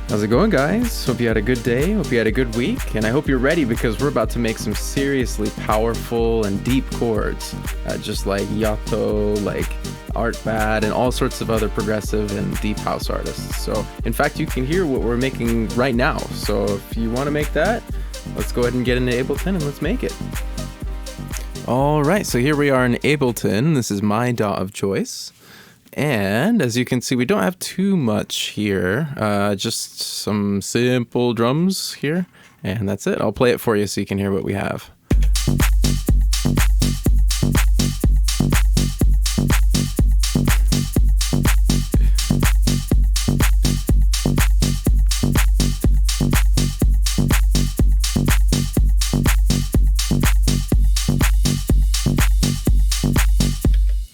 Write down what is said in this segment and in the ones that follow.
How's it going, guys? Hope you had a good day, hope you had a good week, and I hope you're ready because we're about to make some seriously powerful and deep chords, just like Yotto, like Artbat, and all sorts of other progressive and deep house artists. So, in fact, you can hear what we're making right now. So, if you want to make that, let's go ahead and get into Ableton and let's make it. All right, so here we are in Ableton. This is my DAW of choice. And as you can see, we don't have too much here, just some simple drums here, and that's it. I'll play it for you so you can hear what we have.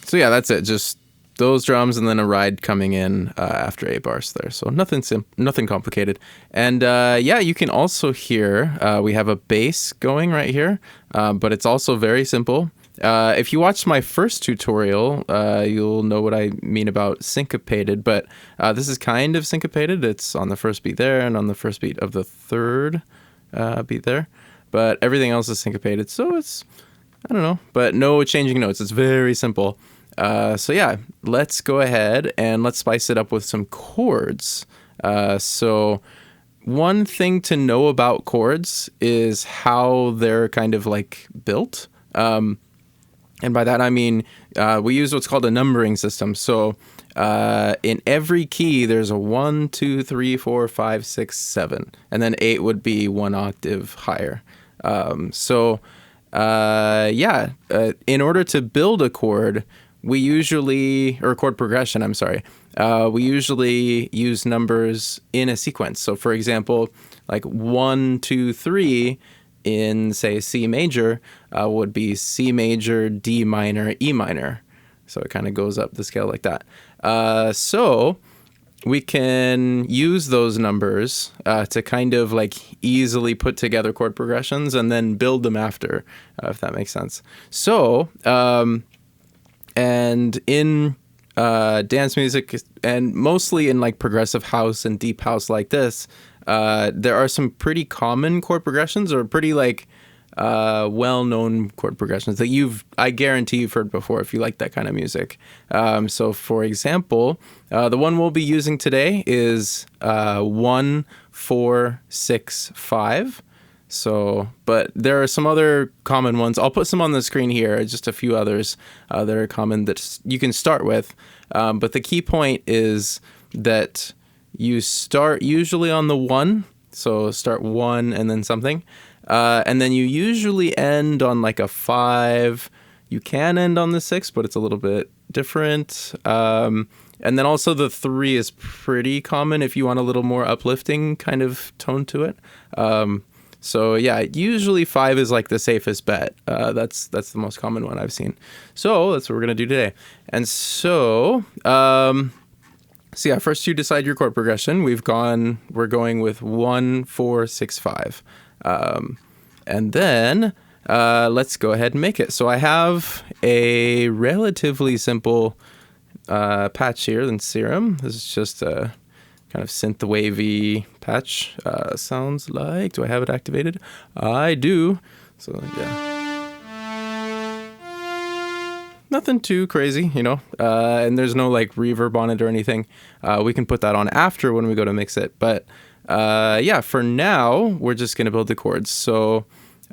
So yeah, that's it. Just those drums and then a ride coming in after 8 bars there. So nothing complicated. And yeah, you can also hear we have a bass going right here, but it's also very simple. If you watched my first tutorial, you'll know what I mean about syncopated, but this is kind of syncopated. It's on the first beat there and on the first beat of the third beat there, but everything else is syncopated. So it's, I don't know, but no changing notes. It's very simple. So yeah, let's go ahead and let's spice it up with some chords. So one thing to know about chords is how they're kind of like built. And by that, I mean, we use what's called a numbering system. So in every key, there's a 1, 2, 3, 4, 5, 6, 7, and then 8 would be 1 octave higher. Yeah, in order to build a chord, or chord progression, I'm sorry, we usually use numbers in a sequence. So for example, like 1, 2, 3 in, say, C major would be C major, D minor, E minor. So it kind of goes up the scale like that. So we can use those numbers to kind of like easily put together chord progressions and then build them after, if that makes sense. So, and in dance music, and mostly in like progressive house and deep house like this, there are some pretty common chord progressions, or pretty like well-known chord progressions that I guarantee you've heard before if you like that kind of music. So for example, the one we'll be using today is 1, 4, 6, 5. So, but there are some other common ones. I'll put some on the screen here, just a few others that are common that you can start with. But the key point is that you start usually on the 1. So start 1 and then something. And then you usually end on like a 5. You can end on the 6, but it's a little bit different. And then also the 3 is pretty common if you want a little more uplifting kind of tone to it. So yeah, usually 5 is like the safest bet. That's the most common one I've seen. So that's what we're gonna do today. And so yeah, first you decide your chord progression. We're going with 1, 4, 6, 5. And then let's go ahead and make it. So I have a relatively simple patch here in Serum. This is just a kind of synth wavy patch. Sounds like, do I have it activated? I do. So yeah, nothing too crazy, you know, and there's no like reverb on it or anything. We can put that on after when we go to mix it, but yeah, for now we're just gonna build the chords. So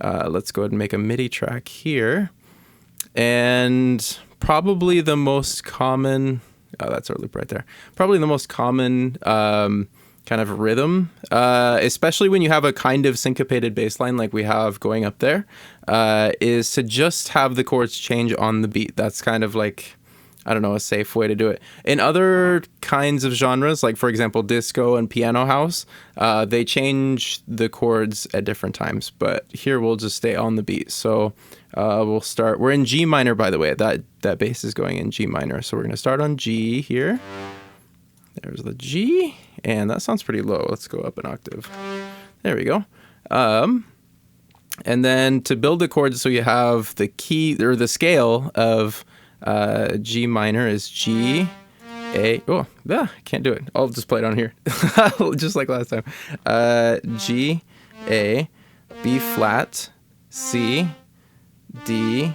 let's go ahead and make a MIDI track here, and probably the most common, that's our loop right there. Probably the most common kind of rhythm, especially when you have a kind of syncopated bass line like we have going up there, is to just have the chords change on the beat. That's kind of like, I don't know, a safe way to do it. In other kinds of genres, like for example, disco and piano house, they change the chords at different times, but here we'll just stay on the beat. So we'll start, we're in G minor, by the way, that bass is going in G minor. So we're gonna start on G here. There's the G, and that sounds pretty low. Let's go up an octave. There we go. And then to build the chords, so you have the key, or the scale of G minor is G, A. Oh, I can't do it. I'll just play it on here, just like last time. G, A, B flat, C, D,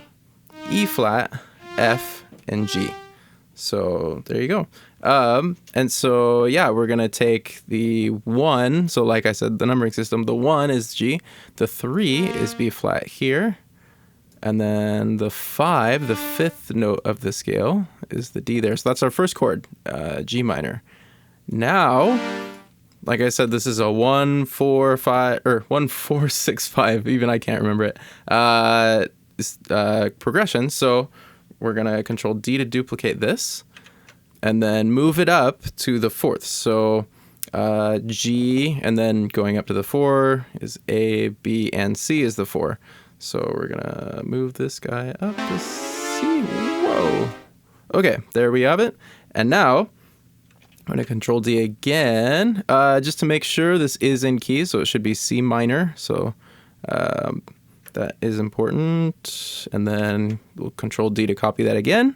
E flat, F, and G. So there you go. And so, yeah, we're going to take the 1. So like I said, the numbering system, the 1 is G. The 3 is B flat here. And then the 5, the 5th note of the scale, is the D there. So that's our first chord, G minor. Now, like I said, this is a 1, 4, 5, or 1, 4, 6, 5. Even I can't remember it. Progression. So we're going to control D to duplicate this and then move it up to the 4th. So G, and then going up to the 4 is A, B, and C is the 4. So we're going to move this guy up to C. Whoa. Okay, there we have it. And now I'm going to control D again, just to make sure this is in key. So it should be C minor. So that is important. And then we'll control D to copy that again.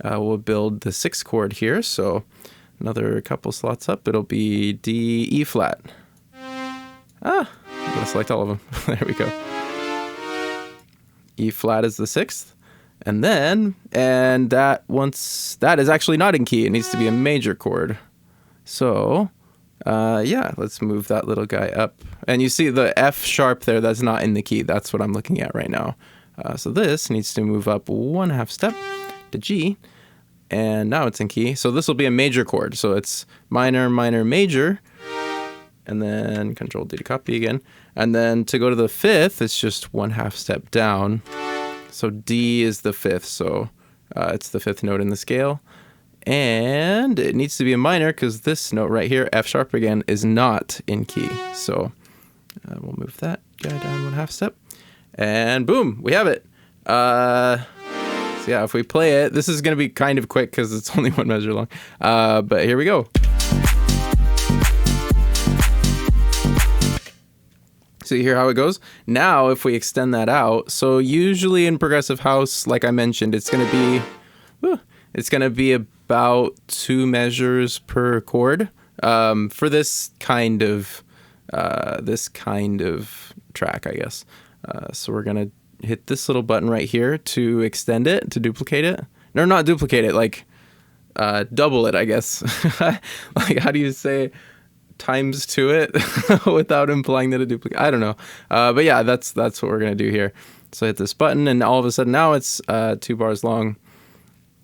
We'll build the 6th chord here. So another couple slots up, it'll be D, E flat. I'm going to select all of them. There we go. E flat is the 6th. And then, that is actually not in key. It needs to be a major chord. So, yeah, let's move that little guy up. And you see the F sharp there, that's not in the key. That's what I'm looking at right now. So this needs to move up 1/2 step to G. And now it's in key. So this will be a major chord. So it's minor, minor, major. And then control D to copy again. And then to go to the 5th, it's just 1/2 step down. So D is the 5th. So it's the 5th note in the scale. And it needs to be a minor because this note right here, F sharp again, is not in key. So we'll move that guy down 1/2 step. And boom, we have it. So yeah, if we play it, this is going to be kind of quick because it's only 1 measure long. But here we go. So you hear how it goes? Now, if we extend that out, so usually in progressive house, like I mentioned, it's going to be about 2 measures per chord for this kind of track, I guess. So we're going to hit this little button right here to extend it, to duplicate it. No, not duplicate it, like double it, I guess. Like, how do you say times to it without implying that a duplicate? I don't know. But yeah, that's what we're going to do here. So hit this button, and all of a sudden now it's 2 bars long.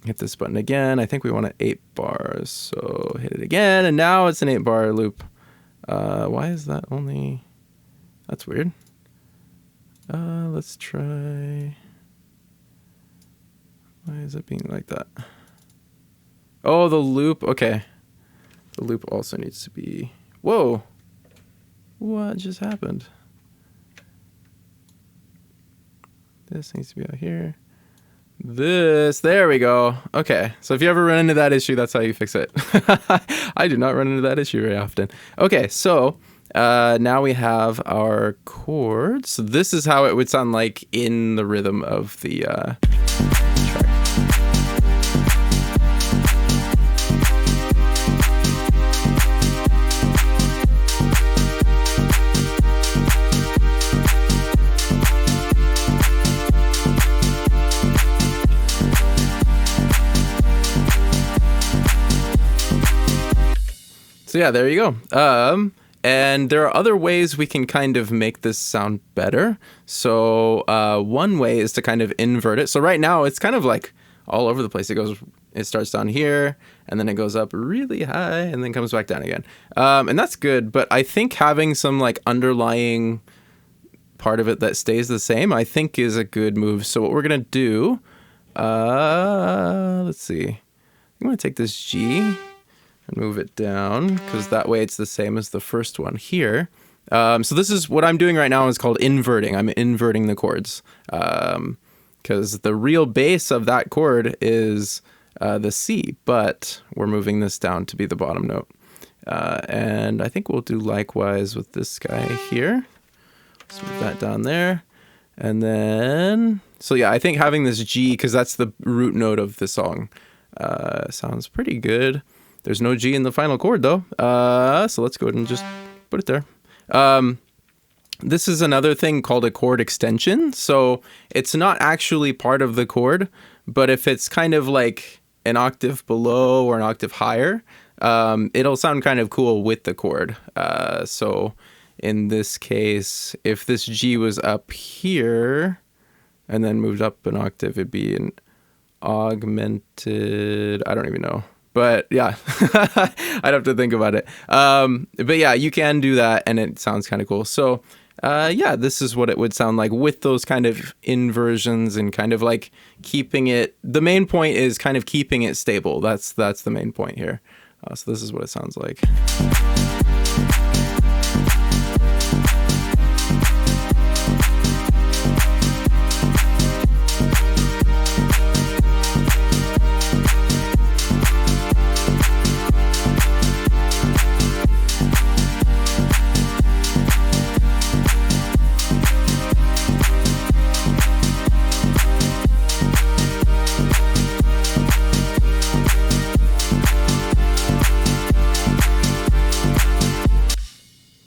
Hit this button again. I think we want it 8 bars. So hit it again, and now it's an 8-bar loop. Why is that only... That's weird. Let's try... Why is it being like that? Oh, the loop. Okay. The loop also needs to be... Whoa. What just happened? This needs to be out here. There we go. Okay, so if you ever run into that issue, that's how you fix it. I do not run into that issue very often. Okay, so now we have our chords. So this is how it would sound like in the rhythm of the track. So yeah, there you go. And there are other ways we can kind of make this sound better. So one way is to kind of invert it. So right now it's kind of like all over the place. It starts down here, and then it goes up really high, and then comes back down again. And that's good, but I think having some like underlying part of it that stays the same, I think is a good move. So what we're gonna do, let's see. I'm gonna take this G and move it down, because that way it's the same as the first one here. So this is what I'm doing right now is called inverting. I'm inverting the chords, because the real bass of that chord is the C, but we're moving this down to be the bottom note. And I think we'll do likewise with this guy here. Let's move that down there. And then, so yeah, I think having this G, because that's the root note of the song, sounds pretty good. There's no G in the final chord though. So let's go ahead and just put it there. This is another thing called a chord extension. So it's not actually part of the chord, but if it's kind of like an octave below or an octave higher, it'll sound kind of cool with the chord. So in this case, if this G was up here and then moved up an octave, it'd be an augmented, I don't even know. But yeah, I'd have to think about it. But yeah, you can do that and it sounds kind of cool. So yeah, this is what it would sound like with those kind of inversions and kind of like keeping it. The main point is kind of keeping it stable. That's the main point here. So this is what it sounds like.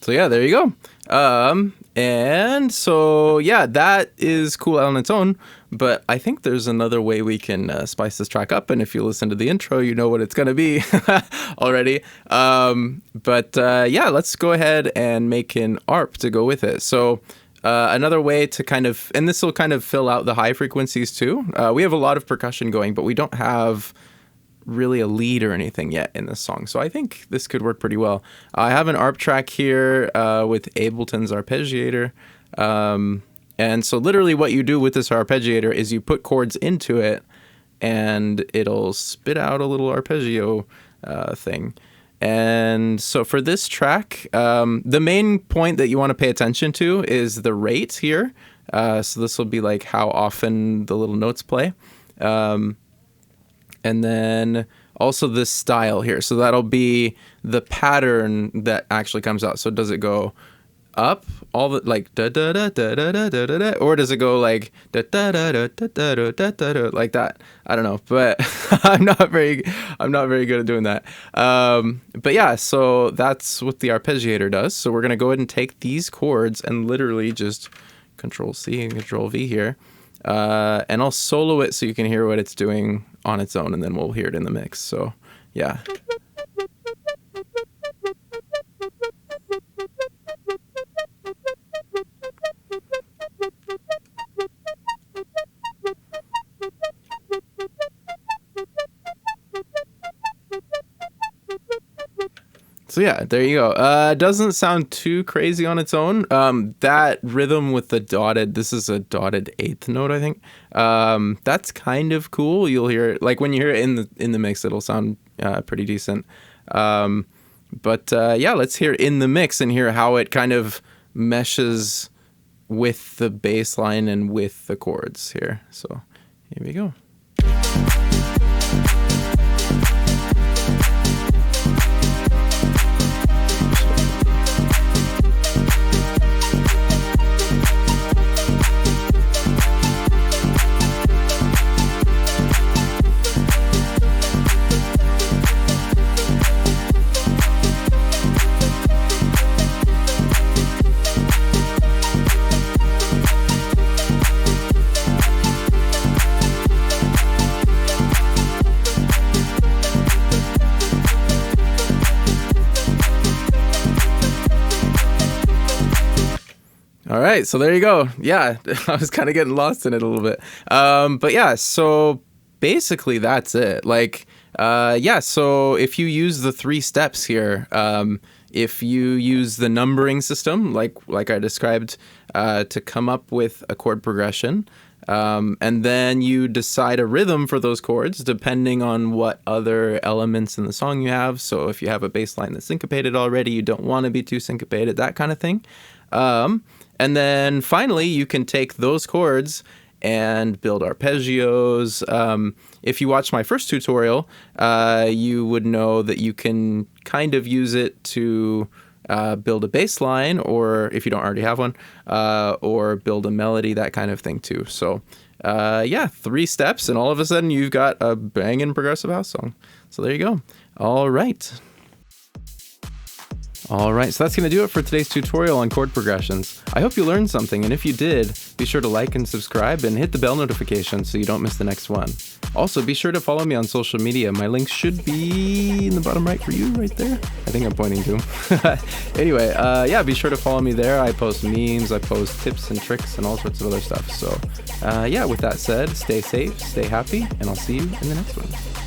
So yeah, there you go. And so yeah, that is cool on its own, but I think there's another way we can spice this track up, and if you listen to the intro, you know what it's going to be already. But yeah, let's go ahead and make an ARP to go with it. So another way to kind of, and this will kind of fill out the high frequencies too. We have a lot of percussion going, but we don't have really a lead or anything yet in this song, so I think this could work pretty well. I have an ARP track here with Ableton's Arpeggiator, and so literally what you do with this Arpeggiator is you put chords into it and it'll spit out a little arpeggio thing. And so for this track, the main point that you want to pay attention to is the rate here. So this will be like how often the little notes play. And then also this style here. So that'll be the pattern that actually comes out. So does it go up all the like da da da da da da da da, or does it go like da da da da da da da da da like that? I don't know, but I'm not very good at doing that. But yeah, so that's what the Arpeggiator does. So we're gonna go ahead and take these chords and literally just Control C and Control V here. And I'll solo it so you can hear what it's doing on its own, and then we'll hear it in the mix. So yeah. So yeah, there you go. Doesn't sound too crazy on its own. That rhythm with the dotted, this is a dotted eighth note, I think. That's kind of cool. You'll hear it, like when you hear it in the mix, it'll sound pretty decent. But yeah, let's hear it in the mix and hear how it kind of meshes with the bass line and with the chords here. So here we go. All right, so there you go. Yeah, I was kind of getting lost in it a little bit. But yeah, so basically that's it. Like, yeah, so if you use the 3 steps here, if you use the numbering system, like I described, to come up with a chord progression, and then you decide a rhythm for those chords depending on what other elements in the song you have. So if you have a bass line that's syncopated already, you don't want to be too syncopated, that kind of thing. And then finally, you can take those chords and build arpeggios. If you watch my first tutorial, you would know that you can kind of use it to build a bass line, or if you don't already have one, or build a melody, that kind of thing too. So yeah, 3 steps, and all of a sudden you've got a banging progressive house song. So there you go. All right. Alright, so that's going to do it for today's tutorial on chord progressions. I hope you learned something, and if you did, be sure to like and subscribe and hit the bell notification so you don't miss the next one. Also, be sure to follow me on social media. My links should be in the bottom right for you, right there. I think I'm pointing to them. Anyway, yeah, be sure to follow me there. I post memes, I post tips and tricks and all sorts of other stuff. So, yeah, with that said, stay safe, stay happy, and I'll see you in the next one.